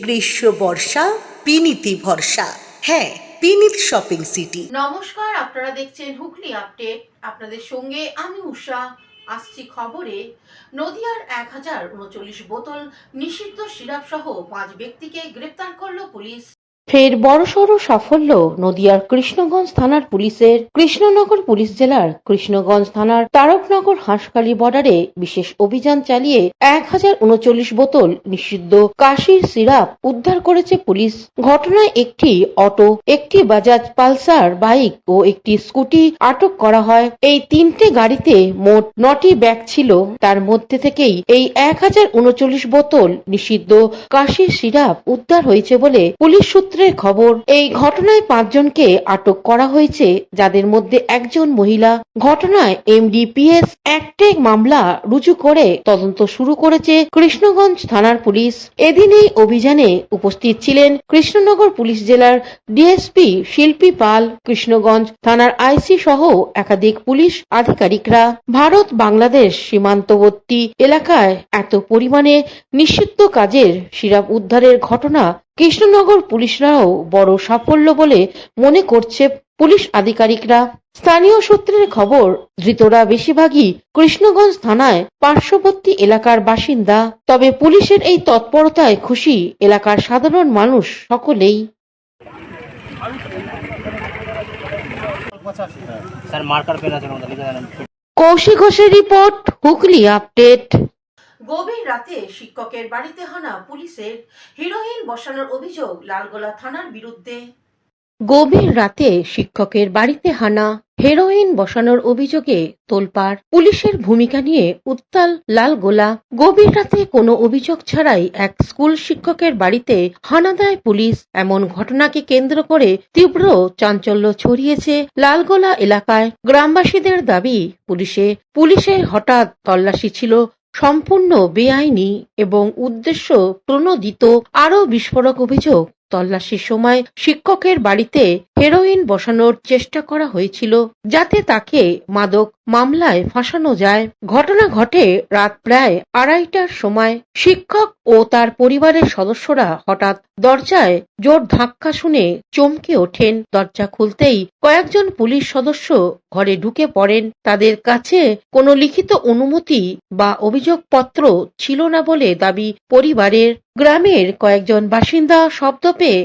গ্রীষ্ম বর্ষা পিনিতি ভরসা। হ্যাঁ, পিনিত শপিং সিটি। নমস্কার, আপনারা দেখছেন হুগলি আপডেট। আপনাদের সঙ্গে আমি উষা। আসছি খবরে। নদিয়ার 1039 বোতল নিষিদ্ধ সিরাপ সহ 5 ব্যক্তিকে গ্রেপ্তার করল পুলিশ। ফের বড়সড় সাফল্য নদিয়ার কৃষ্ণগঞ্জ থানার পুলিশের। কৃষ্ণনগর পুলিশ জেলার কৃষ্ণগঞ্জ থানার তারকনগর হাঁসখালি বর্ডারে বিশেষ অভিযান চালিয়ে 1039 বোতল নিষিদ্ধ কাশির সিরাপ উদ্ধার করেছে পুলিশ। ঘটনায় একটি অটো, একটি বাজাজ পালসার বাইক ও একটি স্কুটি আটক করা হয়। এই তিনটে গাড়িতে মোট 9টি ব্যাগ ছিল। তার মধ্যে থেকেই এই 1039 বোতল নিষিদ্ধ কাশির সিরাপ উদ্ধার হয়েছে বলে পুলিশ সূত্রের খবর। এই ঘটনায় 5 জনকে আটক করা হয়েছে, যাদের মধ্যে একজন মহিলা। ঘটনায় MDPS অ্যাক্টে মামলা রুজু করে তদন্ত শুরু করেছে কৃষ্ণগঞ্জ থানার পুলিশ। এদিন এই অভিযানে উপস্থিত ছিলেন কৃষ্ণনগর পুলিশ জেলার ডিএসপি শিল্পী পাল, কৃষ্ণগঞ্জ থানার আইসি সহ একাধিক পুলিশ আধিকারিকরা। ভারত বাংলাদেশ সীমান্তবর্তী এলাকায় এত পরিমাণে নিষিদ্ধ কাজের সিরাপ উদ্ধারের ঘটনা কৃষ্ণনগর পুলিশরাও বড় সাফল্য বলে মনে করছে পুলিশ আধিকারিকরা। স্থানীয় সূত্রের খবর, ধৃতরা বেশিরভাগই কৃষ্ণগঞ্জ থানায় পার্শ্ববর্তী এলাকার বাসিন্দা। তবে পুলিশের এই তৎপরতায় খুশি এলাকার সাধারণ মানুষ সকলেই। কৌশিক ঘোষের রিপোর্ট, হুগলি আপডেট। গভীর রাতে শিক্ষকের বাড়িতে হানা পুলিশের। হিরোইন বসানোর অভিযোগ লালগোলা থানার বিরুদ্ধে। গভীর রাতে শিক্ষকের বাড়িতে হানা, হেরোইন বসানোর অভিযোগে তোলপাড়। পুলিশের ভূমিকা নিয়ে উত্তাল লালগোলা। গভীর রাতে কোনো অভিযোগ ছাড়াই এক স্কুল শিক্ষকের বাড়িতে হানা দেয় পুলিশ। এমন ঘটনাকে কেন্দ্র করে তীব্র চাঞ্চল্য ছড়িয়েছে লালগোলা এলাকায়। গ্রামবাসীদের দাবি, পুলিশের হঠাৎ তল্লাশি ছিল সম্পূর্ণ বেআইনি এবং উদ্দেশ্য প্রণোদিত। আরও বিস্ফোরক অভিযোগ, তল্লাশির সময় শিক্ষকের বাড়িতে হেরোইন বসানোর চেষ্টা করা হয়েছিল, যাতে তাকে মাদক মামলায় ফাঁসানো যায়। ঘটনা ঘটে রাত প্রায় 2:30টার সময়। শিক্ষক ও তার পরিবারের সদস্যরা হঠাৎ দরজায় জোর ধাক্কা শুনে চমকে ওঠেন। দরজা খুলতেই কয়েকজন পুলিশ সদস্য ঘরে ঢুকে পড়েন। তাদের কাছে কোনো লিখিত অনুমতি বা অভিযোগপত্র ছিল না বলে দাবি পরিবারের। গ্রামের কয়েকজন বাসিন্দা শব্দ পেয়ে